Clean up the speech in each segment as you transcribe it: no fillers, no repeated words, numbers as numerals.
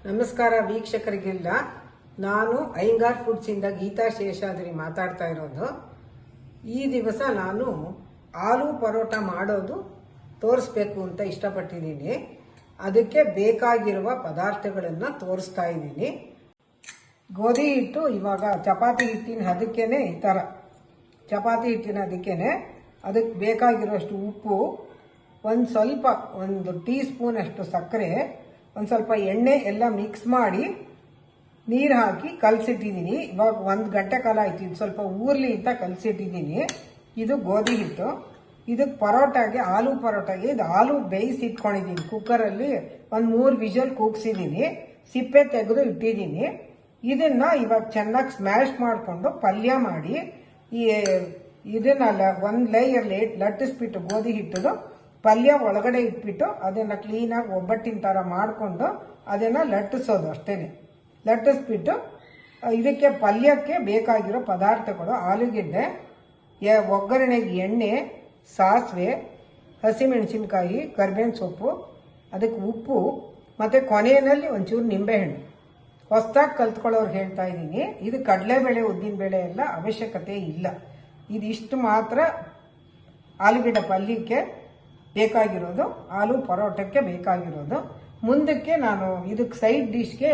ನಮಸ್ಕಾರ ವೀಕ್ಷಕರಿಗೆಲ್ಲ. ನಾನು ಅಯ್ಯಂಗಾರ್ ಫುಡ್ಸ್ ಇಂದ ಗೀತಾ ಶೇಷಾದ್ರಿ ಮಾತಾಡ್ತಾ ಇರೋದು. ಈ ದಿವಸ ನಾನು ಆಲೂ ಪರೋಟ ಮಾಡೋದು ತೋರಿಸ್ಬೇಕು ಅಂತ ಇಷ್ಟಪಟ್ಟಿದ್ದೀನಿ. ಅದಕ್ಕೆ ಬೇಕಾಗಿರುವ ಪದಾರ್ಥಗಳನ್ನು ತೋರಿಸ್ತಾ ಇದ್ದೀನಿ. ಗೋಧಿ ಹಿಟ್ಟು ಇವಾಗ ಚಪಾತಿ ಹಿಟ್ಟಿನ ಅದಕ್ಕೇನೆ ಈ ಥರ ಚಪಾತಿ ಹಿಟ್ಟಿನ ಅದಕ್ಕೆ ಬೇಕಾಗಿರೋಷ್ಟು ಉಪ್ಪು, ಒಂದು ಟೀ ಸ್ಪೂನ್ ಅಷ್ಟು ಸಕ್ಕರೆ, ಒಂದು ಸ್ವಲ್ಪ ಎಣ್ಣೆ ಎಲ್ಲ ಮಿಕ್ಸ್ ಮಾಡಿ ನೀರು ಹಾಕಿ ಕಲಸಿಟ್ಟಿದ್ದೀನಿ. ಇವಾಗ 1 ಗಂಟೆ ಕಾಲ ಆಯ್ತು. ಇದು ಸ್ವಲ್ಪ ಊರ್ಲಿ ಅಂತ ಕಲಸಿಟ್ಟಿದ್ದೀನಿ. ಇದು ಗೋಧಿ ಹಿಟ್ಟು. ಇದಕ್ಕೆ ಪರೋಟಾಗೆ, ಆಲೂ ಪರೋಟಾಗೆ ಇದು ಆಲೂ ಬೇಯಿಸಿ ಇಟ್ಕೊಂಡಿದ್ದೀನಿ. ಕುಕ್ಕರಲ್ಲಿ 3 ವಿಷಲ್ ಕೂಗಿಸಿದ್ದೀನಿ. ಸಿಪ್ಪೆ ತೆಗೆದು ಇಟ್ಟಿದ್ದೀನಿ. ಇದನ್ನ ಇವಾಗ ಚೆನ್ನಾಗಿ ಸ್ಮ್ಯಾಶ್ ಮಾಡಿಕೊಂಡು ಪಲ್ಯ ಮಾಡಿ ಇದನ್ನೆಲ್ಲ ಒಂದು ಲೇಯರ್ ಲಟ್ಟಿಸ್ಬಿಟ್ಟು ಗೋಧಿ ಹಿಟ್ಟದು ಪಲ್ಯ ಒಳಗಡೆ ಇಟ್ಬಿಟ್ಟು ಅದನ್ನು ಕ್ಲೀನಾಗಿ ಒಬ್ಬಟ್ಟಿನ ಥರ ಮಾಡಿಕೊಂಡು ಅದನ್ನು ಲಟ್ಟಿಸೋದು ಅಷ್ಟೇನೆ. ಲಟ್ಟಿಸ್ಬಿಟ್ಟು ಇದಕ್ಕೆ ಪಲ್ಯಕ್ಕೆ ಬೇಕಾಗಿರೋ ಪದಾರ್ಥಗಳು ಆಲೂಗೆಡ್ಡೆ, ಒಗ್ಗರಣೆಗೆ ಎಣ್ಣೆ, ಸಾಸಿವೆ, ಹಸಿಮೆಣಸಿನ್ಕಾಯಿ, ಕರಿಬೇವಿನ ಸೊಪ್ಪು, ಅದಕ್ಕೆ ಉಪ್ಪು ಮತ್ತು ಕೊನೆಯಲ್ಲಿ ಒಂಚೂರು ನಿಂಬೆಹಣ್ಣು. ಹೊಸದಾಗಿ ಕಲ್ತ್ಕೊಳ್ಳೋರು ಹೇಳ್ತಾ ಇದ್ದೀನಿ. ಇದು ಕಡಲೆಬೇಳೆ ಉದ್ದಿನಬೇಳೆ ಎಲ್ಲ ಅವಶ್ಯಕತೆ ಇಲ್ಲ. ಇದಿಷ್ಟು ಮಾತ್ರ ಆಲೂಗೆಡ್ಡೆ ಪಲ್ಯಕ್ಕೆ ಬೇಕಾಗಿರೋದು, ಆಲೂ ಪರೋಟಕ್ಕೆ ಬೇಕಾಗಿರೋದು. ಮುಂದಕ್ಕೆ ನಾನು ಇದಕ್ಕೆ ಸೈಡ್ ಡಿಶ್ಗೆ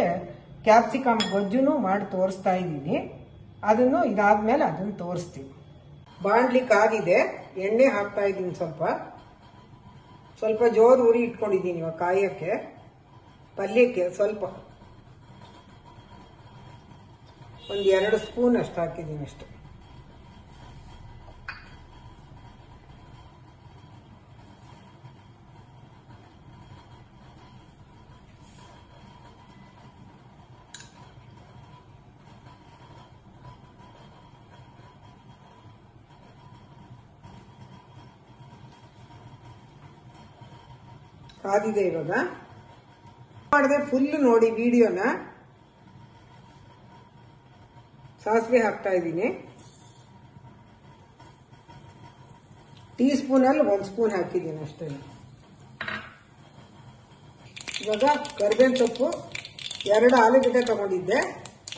ಕ್ಯಾಪ್ಸಿಕಮ್ ಗೊಜ್ಜುನು ಮಾಡಿ ತೋರಿಸ್ತಾ ಇದ್ದೀನಿ. ಇದಾದ್ಮೇಲೆ ಅದನ್ನು ತೋರಿಸ್ತೀನಿ. ಬಾಣಲಿ ಕಾದಿದೆ, ಎಣ್ಣೆ ಹಾಕ್ತಾ ಇದ್ದೀನಿ. ಸ್ವಲ್ಪ ಜೋರು ಉರಿ ಇಟ್ಕೊಂಡಿದ್ದೀನಿ. ಇವಾಗ ಕಾಯಕ್ಕೆ ಪಲ್ಯಕ್ಕೆ ಸ್ವಲ್ಪ 2 ಸ್ಪೂನ್ ಅಷ್ಟು ಹಾಕಿದ್ದೀನಿ ಅಷ್ಟೆ. ಕಾದಿದೆ. ಇವಾಗ ಮಾಡಿದೆ ಫುಲ್ ನೋಡಿ ವಿಡಿಯೋನ. ಸಾಸಿವೆ ಹಾಕ್ತಾ ಇದ್ದೀನಿ. ಟೀ ಸ್ಪೂನಲ್ಲಿ 1 ಸ್ಪೂನ್ ಹಾಕಿದ್ದೀನಿ ಅಷ್ಟೇ. ಇವಾಗ ಕರಿಬೇವಿನ ಸೊಪ್ಪು, 2 ಆಲೂಗಡ್ಡೆ ತಗೊಂಡಿದ್ದೆ,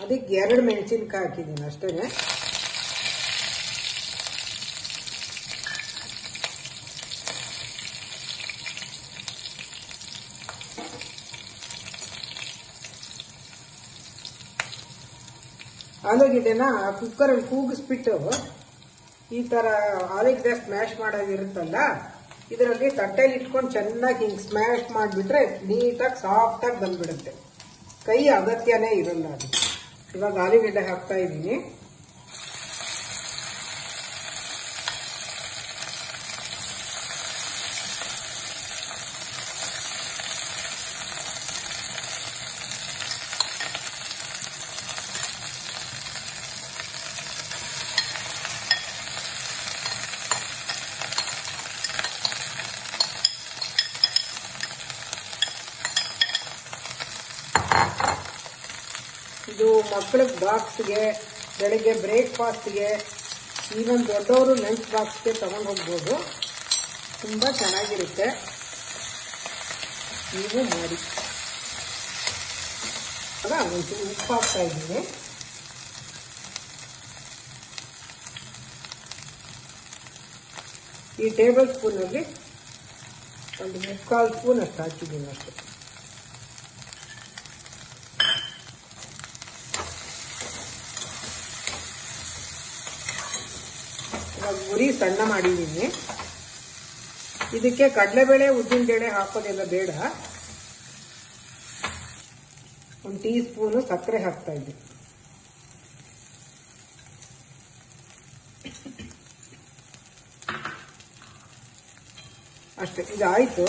ಅದಕ್ಕೆ 2 ಮೆಣಸಿನ್ಕಾಯಿ ಹಾಕಿದ್ದೀನಿ ಅಷ್ಟೇ. ಆಲೂಗೆಡ್ಡೆನ ಕುಕ್ಕರಲ್ಲಿ ಕೂಗಿಸ್ಬಿಟ್ಟು ಈ ಥರ ಆಲೂಗೆಡ್ಡೆ ಸ್ಮ್ಯಾಶ್ ಮಾಡೋದಿರುತ್ತಲ್ಲ, ಇದರಲ್ಲಿ ತಟ್ಟೆಲಿ ಇಟ್ಕೊಂಡು ಚೆನ್ನಾಗಿ ಹಿಂಗೆ ಸ್ಮ್ಯಾಶ್ ಮಾಡಿಬಿಟ್ರೆ ನೀಟಾಗಿ ಸಾಫ್ಟಾಗಿ ಬಂದ್ಬಿಡುತ್ತೆ. ಕೈ ಅಗತ್ಯನೇ ಇರಲ್ಲ ಅದು. ಇವಾಗ ಆಲೂಗೆಡ್ಡೆ ಹಾಕ್ತಾ ಇದ್ದೀನಿ. ಇದು ಮಕ್ಕಳಿಗೆ ಬಾಕ್ಸ್ಗೆ, ಬೆಳಗ್ಗೆ ಬ್ರೇಕ್ಫಾಸ್ಟ್ಗೆ, ಈವನ್ ದೊಡ್ಡವರು ಲಂಚ್ ಬಾಕ್ಸ್ಗೆ ತಗೊಂಡು ಹೋಗ್ಬೋದು. ತುಂಬ ಚೆನ್ನಾಗಿರುತ್ತೆ. ನೀವು ಮಾಡಿ. ಒಂಚೂರು ಉಪ್ಪು ಹಾಕ್ತಾ ಇದ್ದೀನಿ. ಈ ಟೇಬಲ್ ಸ್ಪೂನಲ್ಲಿ 1/4 ಸ್ಪೂನ್ ಅಷ್ಟು ಹಾಕಿದ್ದೀನಿ ಅಷ್ಟೇ. ಉರಿ ಸಣ್ಣ ಮಾಡಿದ್ದೀನಿ. ಇದಕ್ಕೆ ಕಡಲೆಬೇಳೆ ಉದ್ದಿನಬೇಳೆ ಹಾಕೋದೆಲ್ಲ ಬೇಡ. 1 ಟೀ ಸ್ಪೂನು ಸಕ್ಕರೆ ಹಾಕ್ತಾ ಇದ್ದೀನಿ ಅಷ್ಟೇ. ಇದಾಯ್ತು.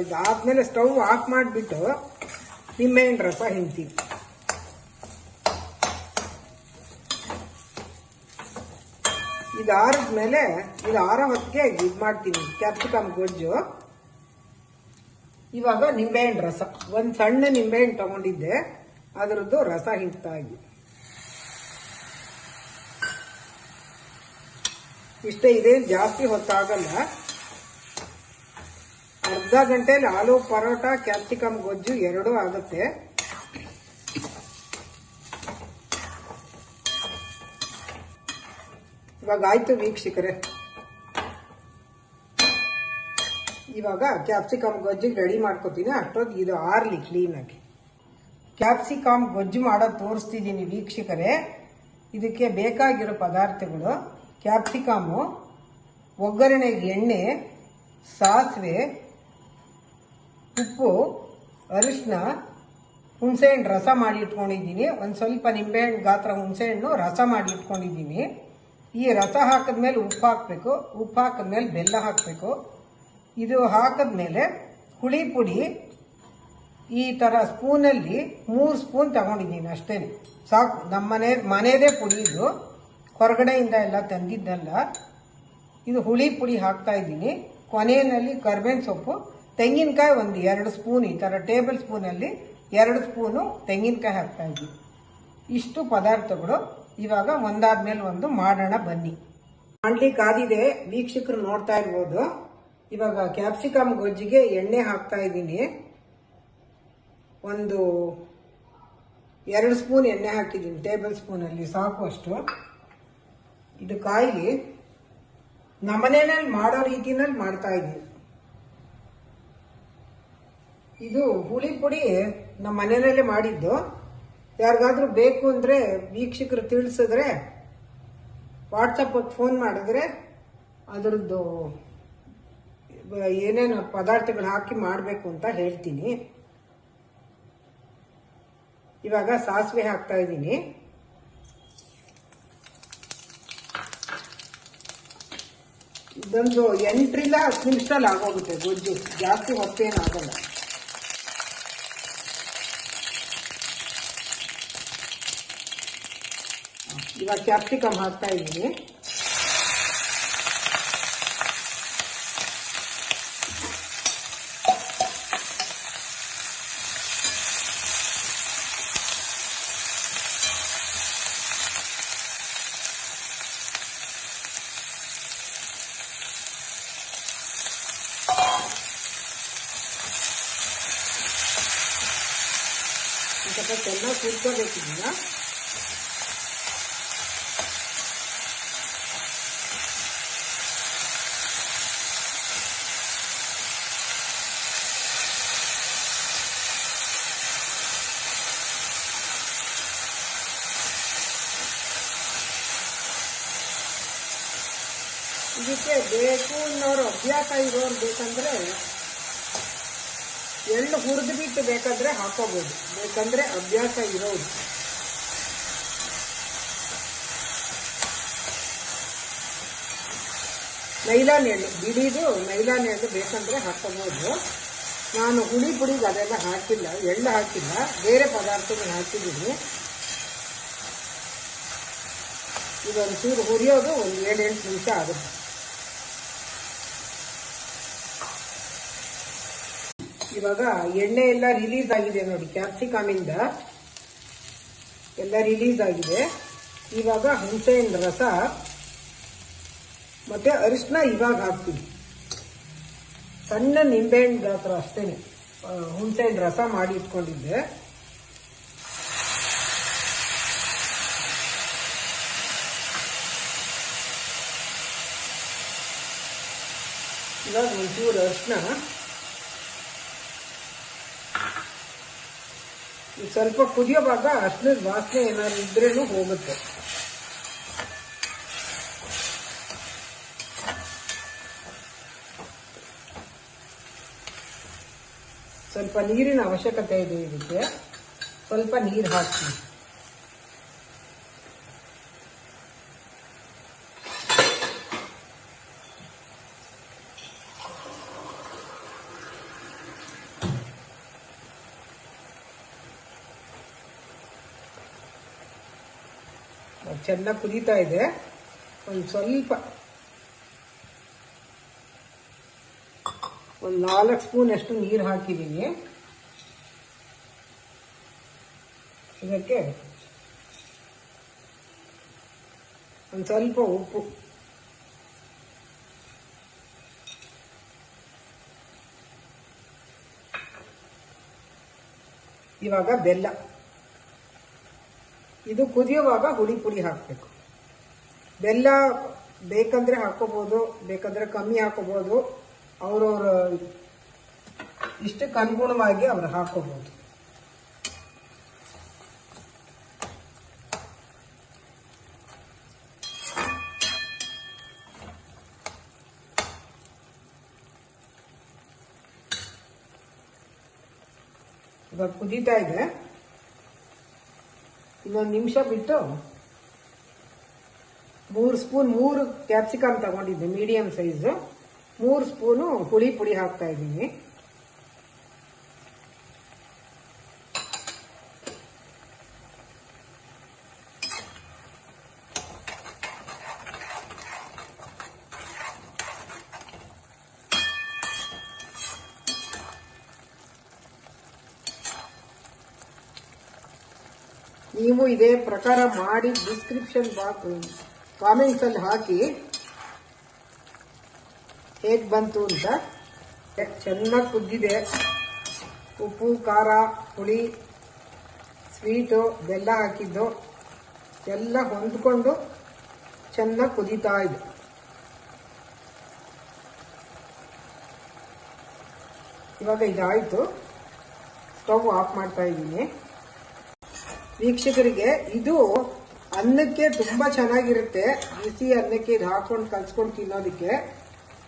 ಇದಾದ್ಮೇಲೆ ಸ್ಟವ್ ಆಫ್ ಮಾಡಿಬಿಟ್ಟು ನಿಂಬೆಹಣ್ಣು ರಸ ಹಿಂಡ್ತೀನಿ. ಇದಾರದ್ಮೇಲೆ ಇದು ಆರೋ ಹೊತ್ತಿಗೆ ಇದು ಮಾಡ್ತೀನಿ, ಕ್ಯಾಪ್ಸಿಕಮ್ ಗೊಜ್ಜು. ಇವಾಗ ನಿಂಬೆಹಣ್ಣು ರಸ, 1 ಸಣ್ಣ ನಿಂಬೆಹಣ್ಣು ತಗೊಂಡಿದ್ದೆ, ಅದರದ್ದು ರಸ ಹಿಂಡ್ತಾ ಇದ್ದೀನಿ. ಇಷ್ಟೇ ಇದೆ, ಜಾಸ್ತಿ ಹೊತ್ತಾಗಲ್ಲ. ಅರ್ಧ ಗಂಟೆಯಲ್ಲಿ ಆಲೂ ಪರೋಟ ಕ್ಯಾಪ್ಸಿಕಮ್ ಗೊಜ್ಜು ಎರಡೂ ಆಗುತ್ತೆ. ಇವಾಗ ಆಯ್ತು ವೀಕ್ಷಕರೇ. ಇವಾಗ ಕ್ಯಾಪ್ಸಿಕಮ್ ಗೊಜ್ಜಿಗೆ ರೆಡಿ ಮಾಡ್ಕೋತೀನಿ. ಅಷ್ಟೊತ್ತು ಇದು ಆರ್ಲಿ ಕ್ಲೀನಾಗಿ. ಕ್ಯಾಪ್ಸಿಕಮ್ ಗೊಜ್ಜು ಮಾಡೋದು ತೋರಿಸ್ತಿದ್ದೀನಿ ವೀಕ್ಷಕರೇ. ಇದಕ್ಕೆ ಬೇಕಾಗಿರೋ ಪದಾರ್ಥಗಳು: ಕ್ಯಾಪ್ಸಿಕಮ್ಮು, ಒಗ್ಗರಣೆಗೆ ಎಣ್ಣೆ, ಸಾಸಿವೆ, ಉಪ್ಪು, ಅರಿಶಿನ, ಹುಣಸೆಹಣ್ಣು ರಸ ಮಾಡಿ ಇಟ್ಕೊಂಡಿದ್ದೀನಿ. ಒಂದು ಸ್ವಲ್ಪ ನಿಂಬೆಹಣ್ಣು ಗಾತ್ರ ಹುಣಸೆಹಣ್ಣು ರಸ ಮಾಡಿ ಇಟ್ಕೊಂಡಿದ್ದೀನಿ. ಈ ರಸ ಹಾಕಿದ್ಮೇಲೆ ಉಪ್ಪು ಹಾಕಬೇಕು. ಉಪ್ಪು ಹಾಕಿದ್ಮೇಲೆ ಬೆಲ್ಲ ಹಾಕಬೇಕು. ಇದು ಹಾಕಿದ್ಮೇಲೆ ಹುಳಿ ಪುಡಿ ಈ ಥರ ಸ್ಪೂನಲ್ಲಿ 3 ಸ್ಪೂನ್ ತಗೊಂಡಿದ್ದೀನಿ ಅಷ್ಟೇ, ಸಾಕು. ನಮ್ಮ ಮನೆಯದೇ ಪುಡಿ ಇದು, ಹೊರಗಡೆಯಿಂದ ಎಲ್ಲ ತಂದಿದ್ದಲ್ಲ. ಇದು ಹುಳಿ ಪುಡಿ ಹಾಕ್ತಾ ಇದ್ದೀನಿ. ಕೊನೆಯಲ್ಲಿ ಕರ್ಬೇವಿನ ಸೊಪ್ಪು, ತೆಂಗಿನಕಾಯಿ ಒಂದು 2 ಸ್ಪೂನ್, ಈ ಥರ ಟೇಬಲ್ ಸ್ಪೂನಲ್ಲಿ 2 ಸ್ಪೂನು ತೆಂಗಿನಕಾಯಿ ಹಾಕ್ತಾ ಇದ್ದೀನಿ. ಇಷ್ಟು ಪದಾರ್ಥಗಳು. ಇವಾಗ ಒಂದಾದ್ಮೇಲೆ ಒಂದು ಮಾಡೋಣ ಬನ್ನಿ. ಬಾಂಡ್ಲಿ ಕಾದಿದೆ, ವೀಕ್ಷಕರು ನೋಡ್ತಾ ಇರ್ಬೋದು. ಇವಾಗ ಕ್ಯಾಪ್ಸಿಕಮ್ ಗೊಜ್ಜಿಗೆ ಎಣ್ಣೆ ಹಾಕ್ತಾ ಇದ್ದೀನಿ. ಒಂದು 2 ಸ್ಪೂನ್ ಎಣ್ಣೆ ಹಾಕಿದ್ದೀನಿ, ಟೇಬಲ್ ಸ್ಪೂನಲ್ಲಿ, ಸಾಕು ಅಷ್ಟು. ಇದು ಕಾಯಿಲಿ ನಮ್ಮನೆಯಲ್ಲಿ ಮಾಡೋ ರೀತಿನಲ್ಲಿ ಮಾಡ್ತಾ ಇದ್ದೀನಿ. ಇದು ಹುಳಿ ಪುಡಿ ನಮ್ಮ ಮನೆಯಲ್ಲೇ ಮಾಡಿದ್ದು. ಯಾರಿಗಾದ್ರೂ ಬೇಕು ಅಂದರೆ ವೀಕ್ಷಕರು ತಿಳಿಸಿದ್ರೆ ವಾಟ್ಸಪ್ಗೆ ಫೋನ್ ಮಾಡಿದ್ರೆ ಅದರದ್ದು ಏನೇನು ಪದಾರ್ಥಗಳು ಹಾಕಿ ಮಾಡಬೇಕು ಅಂತ ಹೇಳ್ತೀನಿ. ಇವಾಗ ಸಾಸಿವೆ ಹಾಕ್ತಾ ಇದ್ದೀನಿ. ಇದೊಂದು 8 ರಿಂದ 10 ನಿಮಿಷದಲ್ಲಿ ಆಗೋಗುತ್ತೆ ಗೊಜ್ಜು, ಜಾಸ್ತಿ ಹೊತ್ತೇನಾಗಲ್ಲ. ಇವಾಗ ಕ್ಯಾಪ್ಸಿಕಮ್ ಹಾಕ್ತಾ ಇದ್ದೀನಿ. ಸ್ವಲ್ಪ ಚೆನ್ನಾಗಿ ಹುರ್ಕೋಬೇಕಿದ್ದೀನ. ಇದಕ್ಕೆ ಬೇಕು ಅನ್ನೋರು, ಅಭ್ಯಾಸ ಇರೋರು ಬೇಕಂದ್ರೆ ಎಳ್ಳು ಹುರಿದು ಬಿಟ್ಟು ಬೇಕಾದ್ರೆ ಹಾಕೋಬಹುದು, ಬೇಕಂದ್ರೆ ಅಭ್ಯಾಸ ಇರೋದು. ನೈಲಾನ್ ಎಳ್ಳು, ಬಿಡಿದು ನೈಲಾನ್ ಎಳ್ಳು ಬೇಕಂದ್ರೆ ಹಾಕೋಬಹುದು. ನಾನು ಹುಳಿ ಪುಡಿಗೆ ಅದೆಲ್ಲ ಹಾಕಿಲ್ಲ, ಎಳ್ಳು ಹಾಕಿಲ್ಲ, ಬೇರೆ ಪದಾರ್ಥಗಳು ಹಾಕಿದ್ದೀನಿ. ಇದೊಂದು ಚೂರು ಹುರಿಯೋದು ಒಂದು 7-8 ನಿಮಿಷ ಆಗುತ್ತೆ. ಇವಾಗ ಎಣ್ಣೆ ಎಲ್ಲ ರಿಲೀಸ್ ಆಗಿದೆ ನೋಡಿ, ಕ್ಯಾಪ್ಸಿಕಮಿಂದ ಎಲ್ಲ ರಿಲೀಸ್ ಆಗಿದೆ. ಇವಾಗ ಹುಣಸೆಹಣ್ಣು ರಸ ಮತ್ತೆ ಅರಿಶಿನ ಇವಾಗ ಹಾಕ್ತೀವಿ. ಸಣ್ಣ ನಿಂಬೆಹಣ್ಣು ಗಾತ್ರ ಅಷ್ಟೇನೆ ಹುಣಸೆಹಣ್ಣು ರಸ ಮಾಡಿ ಇಟ್ಕೊಂಡಿದ್ದೆ. ಇವಾಗ ಒಂಚೂರು ಅರಿಶಿನ, ಸ್ವಲ್ಪ ಕುದಿಯೋವಾಗ ಅರಿಶಿನದ ವಾಸನೆ ಏನಾದ್ರು ಇದ್ರೇನು ಹೋಗುತ್ತೆ. ಸ್ವಲ್ಪ ನೀರಿನ ಅವಶ್ಯಕತೆ ಇದೆ ಇದಕ್ಕೆ, ಸ್ವಲ್ಪ ನೀರು ಹಾಕ್ತೀನಿ. ಚೆನ್ನಾಗಿ ಕುದೀತಾ ಇದೆ. ಒಂದು ಸ್ವಲ್ಪ ಒಂದು 4 ಸ್ಪೂನ್ ಅಷ್ಟು ನೀರು ಹಾಕಿದ್ದೀನಿ. ಇದಕ್ಕೆ ಒಂದು ಸ್ವಲ್ಪ ಉಪ್ಪು, ಇವಾಗ ಬೆಲ್ಲ, ಇದು ಕುದಿಯುವಾಗ ಹುಳಿ ಪುಡಿ ಹಾಕಬೇಕು. ಬೆಲ್ಲ ಬೇಕಂದ್ರೆ ಹಾಕೋಬಹುದು, ಬೇಕಂದ್ರೆ ಕಮ್ಮಿ ಹಾಕೋಬಹುದು, ಅವ್ರವ್ರ ಇಷ್ಟಕ್ಕೆ ಅನುಗುಣವಾಗಿ ಅವ್ರು ಹಾಕೋಬಹುದು. ಇವಾಗ ಕುದೀತಾ ಇದೆ. ಇನ್ನೊಂದು ನಿಮಿಷ ಬಿಟ್ಟು 3 ಸ್ಪೂನ್ 3 ಕ್ಯಾಪ್ಸಿಕಮ್ ತಗೊಂಡಿದ್ದೆ ಮೀಡಿಯಂ ಸೈಜ್, 3 ಸ್ಪೂನು ಹುಳಿ ಪುಡಿ ಹಾಕ್ತಾ ಇದ್ದೀನಿ. ನೀವು ಇದೇ ಪ್ರಕಾರ ಮಾಡಿ ಡಿಸ್ಕ್ರಿಪ್ಷನ್ ಬಾಕ್ಸ್ ಕಾಮೆಂಟ್ಸ್ ಅಲ್ಲಿ ಹಾಕಿ ಹೇಗೆ ಬಂತು ಅಂತ. ಚೆನ್ನಾಗಿ ಕುದ್ದಿದೆ. ಉಪ್ಪು, ಖಾರ, ಹುಳಿ, ಸ್ವೀಟು, ಬೆಲ್ಲ ಹಾಕಿದ್ದು ಎಲ್ಲ ಹೊಂದ್ಕೊಂಡು ಚೆನ್ನಾಗಿ ಕುದೀತಾ ಇದೆ. ಇವಾಗ ಇದಾಯಿತು, ಸ್ಟವ್ ಆಫ್ ಮಾಡ್ತಾ ಇದ್ದೀನಿ. ವೀಕ್ಷಕರಿಗೆ ಇದು ಅನ್ನಕ್ಕೆ ತುಂಬಾ ಚೆನ್ನಾಗಿರುತ್ತೆ. ಬಿಸಿ ಅನ್ನಕ್ಕೆ ಇದು ಹಾಕೊಂಡು ಕಲ್ಸ್ಕೊಂಡು ತಿನ್ನೋದಕ್ಕೆ,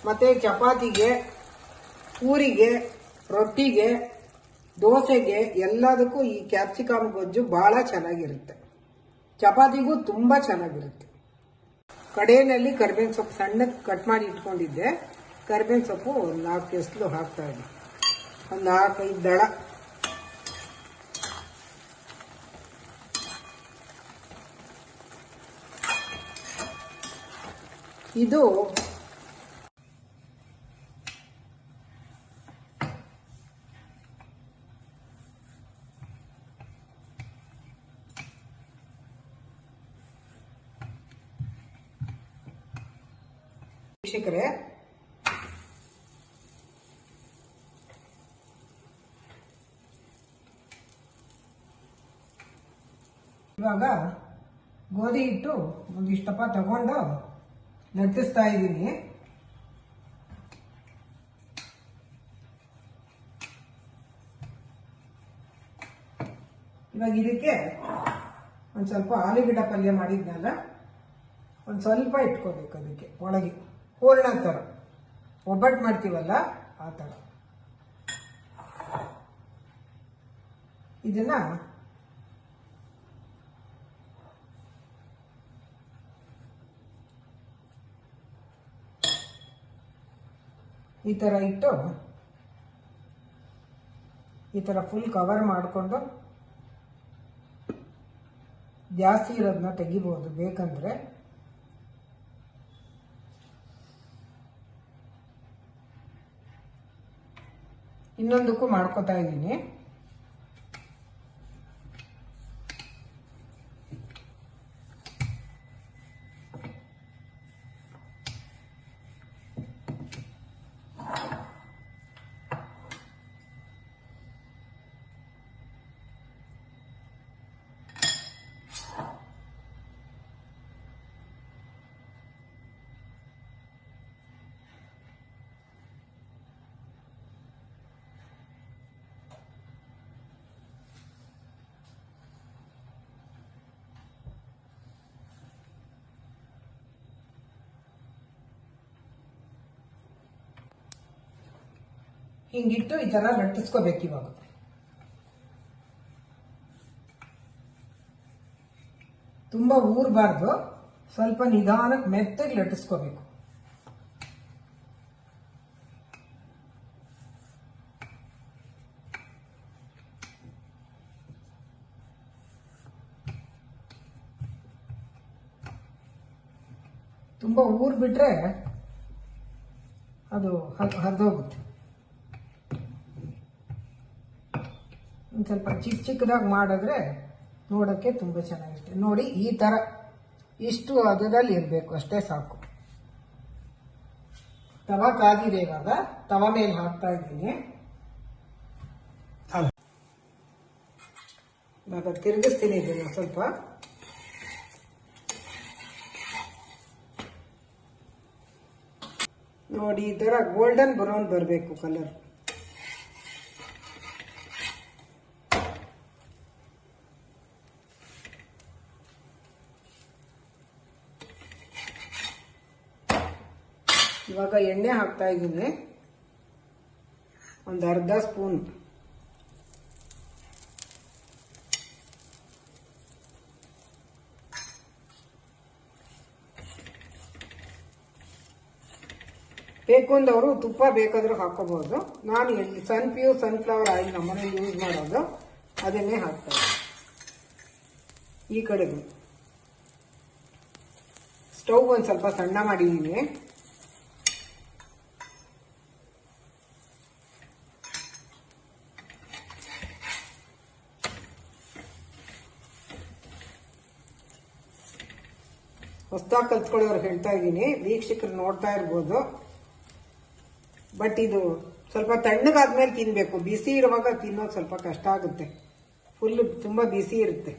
ಮತ್ತೆ ಚಪಾತಿಗೆ, ಪೂರಿಗೆ, ರೊಟ್ಟಿಗೆ, ದೋಸೆಗೆ ಎಲ್ಲದಕ್ಕೂ ಈ ಕ್ಯಾಪ್ಸಿಕಮ್ ಗೊಜ್ಜು ಬಹಳ ಚೆನ್ನಾಗಿರುತ್ತೆ. ಚಪಾತಿಗೂ ತುಂಬಾ ಚೆನ್ನಾಗಿರುತ್ತೆ. ಕಡೆಯಲ್ಲಿ ಕರಿಬೇವಿನ ಸೊಪ್ಪು ಸಣ್ಣಕ್ಕೆ ಕಟ್ ಮಾಡಿ ಇಟ್ಕೊಂಡಿದ್ದೆ. ಕರಿಬೇವಿನ ಸೊಪ್ಪು 4 ಎಸ್ಲು ಹಾಕ್ತಾ ಇದ್ದೆ, ಒಂದು 4-5 ದಳ. ಇದು ವೀಕ್ಷಕರೇ, ಇವಾಗ ಗೋಧಿ ಹಿಟ್ಟು ಒಂದಿಷ್ಟಪ್ಪ ತಗೊಂಡು ಲಟ್ಟಿಸ್ತಾ ಇದ್ದೀನಿ. ಇವಾಗ ಇದಕ್ಕೆ ಒಂದು ಸ್ವಲ್ಪ ಆಲೂಗಡ್ಡೆ ಪಲ್ಯ ಮಾಡಿದ್ನಲ್ಲ, ಒಂದು ಸ್ವಲ್ಪ ಇಟ್ಕೋಬೇಕು. ಅದಕ್ಕೆ ಒಳಗೆ ಹೂರ್ಣ ಥರ ಒಬ್ಬಟ್ಟು ಮಾಡ್ತೀವಲ್ಲ ಆ ಥರ ಇದನ್ನ ಈ ಥರ ಇಟ್ಟು ಈ ಥರ ಫುಲ್ ಕವರ್ ಮಾಡಿಕೊಂಡು ಜಾಸ್ತಿ ಇರೋದನ್ನ ತೆಗಿಬಹುದು ಬೇಕಂದ್ರೆ. ಇನ್ನೊಂದಕ್ಕೂ ಮಾಡ್ಕೋತಾ ಇದ್ದೀನಿ. ಹಿಂಗಿಟ್ಟು ಈ ತರ ಲಟ್ಟಿಸ್ಕೋಬೇಕು. ಇವಾಗ ತುಂಬಾ ಊರಬಾರ್ದು, ಸ್ವಲ್ಪ ನಿಧಾನಕ್ಕೆ ಮೆತ್ತಗೆ ಲಟ್ಟಿಸ್ಕೋಬೇಕು. ತುಂಬಾ ಊರ್ ಬಿಟ್ರೆ ಅದು ಹರಿದೋಗುತ್ತೆ. ಒಂದು ಸ್ವಲ್ಪ ಚಿಕ್ಕ ಚಿಕ್ಕದಾಗಿ ಮಾಡಿದ್ರೆ ನೋಡೋಕ್ಕೆ ತುಂಬ ಚೆನ್ನಾಗಿರುತ್ತೆ. ನೋಡಿ, ಈ ಥರ ಇಷ್ಟು ಹದದಲ್ಲಿ ಇರಬೇಕು, ಅಷ್ಟೇ ಸಾಕು. ತವಾ ಕಾಗಿದೆ. ಇವಾಗ ತವಾ ಮೇಲೆ ಹಾಕ್ತಾ ಇದ್ದೀನಿ. ಇವಾಗ ತಿರುಗಿಸ್ತೀನಿ ಇದನ್ನ ಸ್ವಲ್ಪ. ನೋಡಿ ಈ ತರ ಗೋಲ್ಡನ್ ಬ್ರೌನ್ ಬರಬೇಕು ಕಲರ್. ಇವಾಗ ಎಣ್ಣೆ ಹಾಕ್ತಾ ಇದ್ದೀನಿ, ಒಂದು ಅರ್ಧ ಸ್ಪೂನ್. ಬೇಕು ಅಂದವರು ತುಪ್ಪ ಬೇಕಾದ್ರೂ ಹಾಕೋಬಹುದು. ನಾನು ಸನ್ಫ್ಲವರ್ ಆಯಿಲ್ ನಮ್ಮನೆ ಯೂಸ್ ಮಾಡೋದು, ಅದನ್ನೇ ಹಾಕ್ತಾರೆ. ಈ ಕಡೆಗೂ ಸ್ಟವ್ ಒಂದು ಸ್ವಲ್ಪ ಸಣ್ಣ ಮಾಡಿದ್ದೀನಿ. ಹೊಸದಾಗಿ ಕಲ್ತ್ಕೊಳ್ಳೋರು ಹೇಳ್ತಾ ಇದ್ದೀನಿ, ವೀಕ್ಷಕರು ನೋಡ್ತಾ ಇರ್ಬೋದು. ಬಟ್ ಇದು ಸ್ವಲ್ಪ ತಣ್ಣಗಾದ್ಮೇಲೆ ತಿನ್ಬೇಕು, ಬಿಸಿ ಇರುವಾಗ ತಿನ್ನೋದು ಸ್ವಲ್ಪ ಕಷ್ಟ ಆಗುತ್ತೆ, ಫುಲ್ ತುಂಬಾ ಬಿಸಿ ಇರುತ್ತೆ.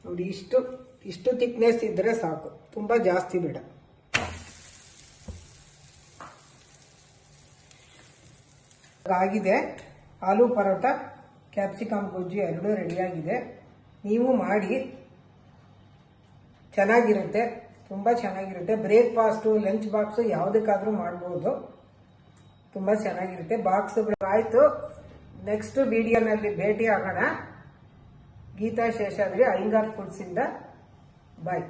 ನೋಡಿ ಇಷ್ಟು ಥಿಕ್ನೆಸ್ ಇದ್ರೆ ಸಾಕು, ತುಂಬಾ ಜಾಸ್ತಿ ಬೇಡ. ಆಗಿದೆ ಆಲೂ ಪರೋಟ, ಕ್ಯಾಪ್ಸಿಕಮ್ ಗೊಜ್ಜು ಎರಡೂ ರೆಡಿಯಾಗಿದೆ. ನೀವು ಮಾಡಿ, ಚೆನ್ನಾಗಿರುತ್ತೆ, ತುಂಬ ಚೆನ್ನಾಗಿರುತ್ತೆ. ಬ್ರೇಕ್ಫಾಸ್ಟು, ಲಂಚ್ ಬಾಕ್ಸು ಯಾವುದಕ್ಕಾದ್ರೂ ಮಾಡ್ಬೋದು, ತುಂಬ ಚೆನ್ನಾಗಿರುತ್ತೆ. ಬಾಕ್ಸ್ಗಳು ಆಯಿತು. ನೆಕ್ಸ್ಟ್ ವಿಡಿಯೋನಲ್ಲಿ ಭೇಟಿ ಆಗೋಣ. ಗೀತಾ ಶೇಷಾದ್ರಿ, ಅಯ್ಯಂಗಾರ್ ಫುಡ್ಸಿಂದ. ಬಾಯ್.